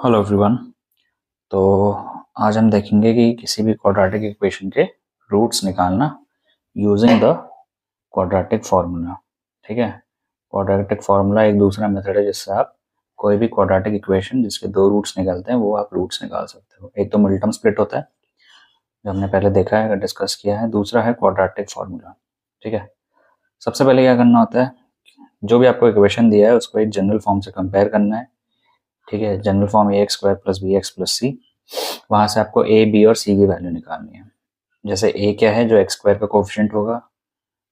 Hello everyone. तो आज हम देखेंगे कि किसी भी क्वाड्रेटिक इक्वेशन के रूट्स निकालना यूजिंग द क्वाड्रेटिक फार्मूला। ठीक है, क्वाड्रेटिक फार्मूला एक दूसरा मेथड है जिससे आप कोई भी क्वाड्रेटिक इक्वेशन जिसके दो रूट्स निकलते हैं वो आप रूट्स निकाल सकते हो। एक तो मिल्टन स्प्लिट होता है जो हमने पहले देखा है, डिस्कस किया है। दूसरा है क्वाड्रेटिक फार्मूला। ठीक है, सबसे पहले क्या करना होता है, जो भी आपको इक्वेशन दिया है उसको एक जनरल फॉर्म से कंपेयर करना है। ठीक है, general form A X square plus B X plus C, वहां से आपको ए बी और सी की वैल्यू निकालनी है। जैसे ए क्या है जो एक्स स्क्वायर का कोफिशिएंट होगा,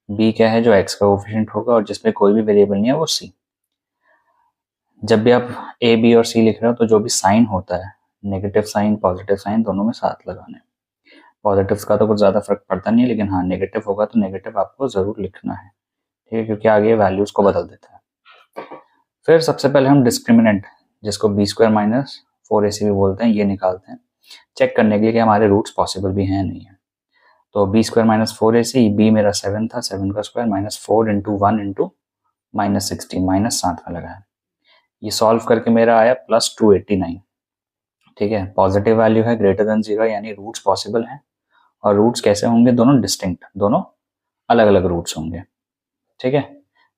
बी क्या है जो एक्स का कोफिशिएंट होगा, और जिसमें कोई भी वेरिएबल नहीं है वो सी। जब भी आप ए बी और सी लिख रहे हो तो जो भी साइन होता है, नेगेटिव साइन पॉजिटिव साइन दोनों में साथ लगाने। पॉजिटिव का तो कुछ ज़्यादा फर्क पड़ता नहीं है, लेकिन हाँ नेगेटिव होगा तो नेगेटिव आपको ज़रूर लिखना है। ठीक है, क्योंकि आगे वैल्यूज को बदल देता है। फिर सबसे पहले हम डिस्क्रिमिनेंट, जिसको बी स्क्वायर माइनस 4ac भी बोलते हैं, ये निकालते हैं चेक करने के लिए कि हमारे रूट्स पॉसिबल भी हैं नहीं है। तो B square minus 4ac, B मेरा 7 था, 7 का square minus 4 into 1 into minus 16, minus 7 में लगाया। ये सॉल्व करके मेरा आया प्लस 289। ठीक है, पॉजिटिव वैल्यू है ग्रेटर देन 0, यानी रूट्स पॉसिबल हैं। और रूट्स कैसे होंगे, दोनों डिस्टिंक्ट, दोनों अलग अलग रूट्स होंगे। ठीक है,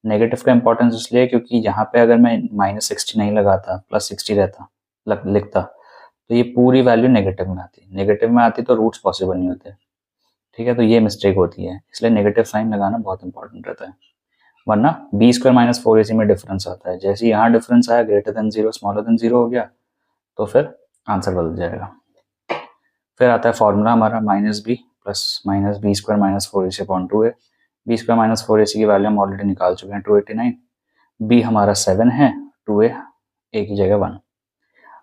नेगेटिव का इंपॉर्टेंस इसलिए क्योंकि यहाँ पे अगर मैं माइनस 60 नहीं लगाता, प्लस 60 रहता लिखता, तो ये पूरी वैल्यू नेगेटिव में आती। नेगेटिव में आती तो रूट्स पॉसिबल नहीं होते। ठीक है, तो ये मिस्टेक होती है, इसलिए नेगेटिव साइन लगाना बहुत इंपॉर्टेंट रहता है। वरना बी स्क्वायर माइनस 4ac में डिफरेंस आता है, जैसे यहाँ डिफरेंस आया ग्रेटर देन 0 स्मॉलर देन 0 हो गया तो फिर आंसर बदल जाएगा। फिर आता है फॉर्मूला हमारा minus B plus minus B square minus 4ac upon 2a। B square minus 4ac की वैल्यू हम ऑलरेडी निकाल चुके हैं 289। बी हमारा 7 है, 2a a की जगह 1।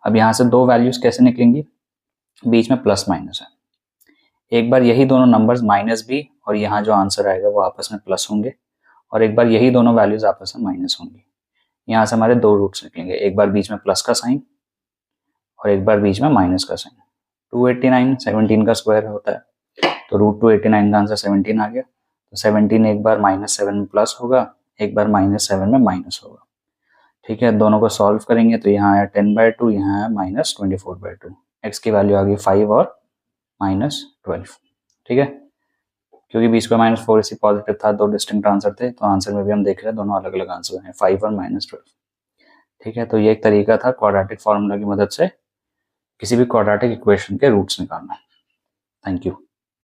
अब यहाँ से दो वैल्यूज कैसे निकलेंगी, बीच में प्लस माइनस है। एक बार यही दोनों नंबर्स माइनस बी और यहाँ जो आंसर आएगा वो आपस में प्लस होंगे, और एक बार यही दोनों वैल्यूज आपस में माइनस होंगी। यहाँ से हमारे दो रूट्स निकलेंगे, एक बार बीच में प्लस का साइन और एक बार बीच में माइनस का साइन। 289 17 का स्क्वायर होता है, तो रूट 289 का आंसर 17 आ गया। तो 17 एक बार माइनस 7 में प्लस होगा, एक बार माइनस 7 में माइनस होगा। ठीक है, दोनों को सॉल्व करेंगे तो यहाँ आया 10/2, यहाँ आया माइनस 24/2। एक्स की वैल्यू आ गई 5 और माइनस 12। ठीक है, क्योंकि B square minus 4ac positive था, दो डिस्टिंक्ट आंसर थे, तो आंसर में भी हम देख रहे हैं दोनों अलग अलग आंसर हैं, 5 और माइनस 12। ठीक है, तो ये एक तरीका था क्वाड्रेटिक फार्मूला की मदद से किसी भी क्वाड्रेटिक इक्वेशन के रूट्स निकालना। Thank you.